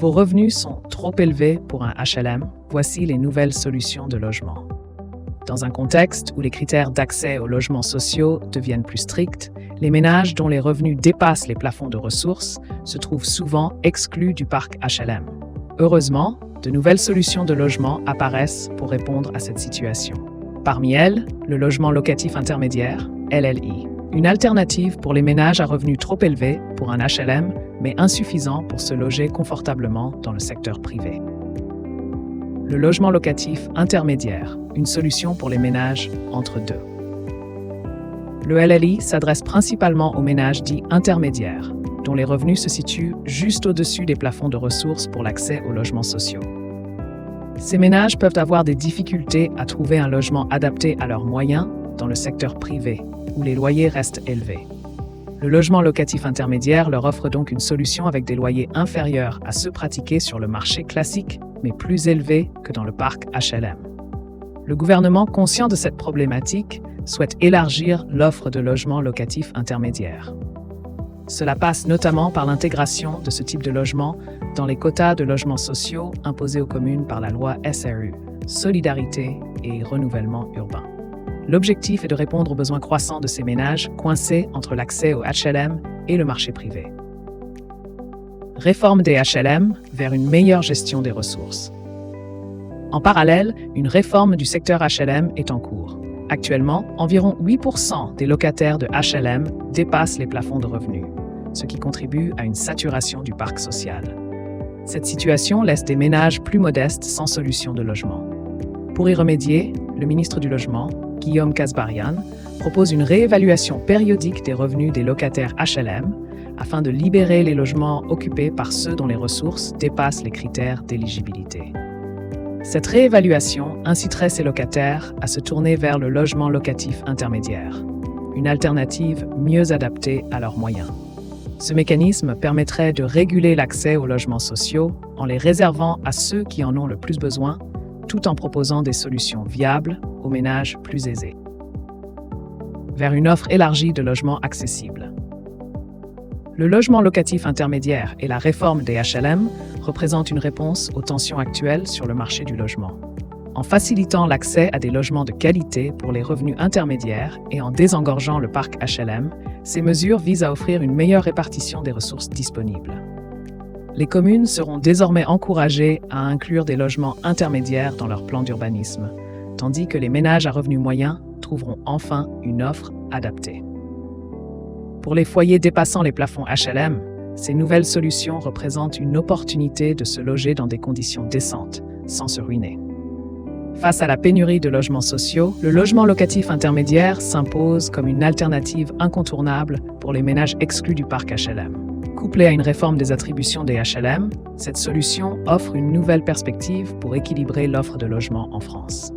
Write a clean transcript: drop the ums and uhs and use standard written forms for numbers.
Vos revenus sont trop élevés pour un HLM, voici les nouvelles solutions de logement. Dans un contexte où les critères d'accès aux logements sociaux deviennent plus stricts, les ménages dont les revenus dépassent les plafonds de ressources se trouvent souvent exclus du parc HLM. Heureusement, de nouvelles solutions de logement apparaissent pour répondre à cette situation. Parmi elles, le logement locatif intermédiaire, LLI, une alternative pour les ménages à revenus trop élevés pour un HLM, mais insuffisant pour se loger confortablement dans le secteur privé. Le logement locatif intermédiaire, une solution pour les ménages entre deux. Le LLI s'adresse principalement aux ménages dits intermédiaires, dont les revenus se situent juste au-dessus des plafonds de ressources pour l'accès aux logements sociaux. Ces ménages peuvent avoir des difficultés à trouver un logement adapté à leurs moyens dans le secteur privé, où les loyers restent élevés. Le logement locatif intermédiaire leur offre donc une solution avec des loyers inférieurs à ceux pratiqués sur le marché classique, mais plus élevés que dans le parc HLM. Le gouvernement, conscient de cette problématique, souhaite élargir l'offre de logements locatifs intermédiaires. Cela passe notamment par l'intégration de ce type de logement dans les quotas de logements sociaux imposés aux communes par la loi SRU, Solidarité et Renouvellement urbain. L'objectif est de répondre aux besoins croissants de ces ménages coincés entre l'accès au HLM et le marché privé. Réforme des HLM vers une meilleure gestion des ressources. En parallèle, une réforme du secteur HLM est en cours. Actuellement, environ 8% des locataires de HLM dépassent les plafonds de revenus, ce qui contribue à une saturation du parc social. Cette situation laisse des ménages plus modestes sans solution de logement. Pour y remédier, le ministre du Logement, Guillaume Kasbarian, propose une réévaluation périodique des revenus des locataires HLM afin de libérer les logements occupés par ceux dont les ressources dépassent les critères d'éligibilité. Cette réévaluation inciterait ces locataires à se tourner vers le logement locatif intermédiaire, une alternative mieux adaptée à leurs moyens. Ce mécanisme permettrait de réguler l'accès aux logements sociaux en les réservant à ceux qui en ont le plus besoin, tout en proposant des solutions viables aux ménages plus aisés. Vers une offre élargie de logements accessibles. Le logement locatif intermédiaire et la réforme des HLM représentent une réponse aux tensions actuelles sur le marché du logement. En facilitant l'accès à des logements de qualité pour les revenus intermédiaires et en désengorgeant le parc HLM, ces mesures visent à offrir une meilleure répartition des ressources disponibles. Les communes seront désormais encouragées à inclure des logements intermédiaires dans leur plan d'urbanisme, tandis que les ménages à revenus moyens trouveront enfin une offre adaptée. Pour les foyers dépassant les plafonds HLM, ces nouvelles solutions représentent une opportunité de se loger dans des conditions décentes, sans se ruiner. Face à la pénurie de logements sociaux, le logement locatif intermédiaire s'impose comme une alternative incontournable pour les ménages exclus du parc HLM. Couplée à une réforme des attributions des HLM, cette solution offre une nouvelle perspective pour équilibrer l'offre de logements en France.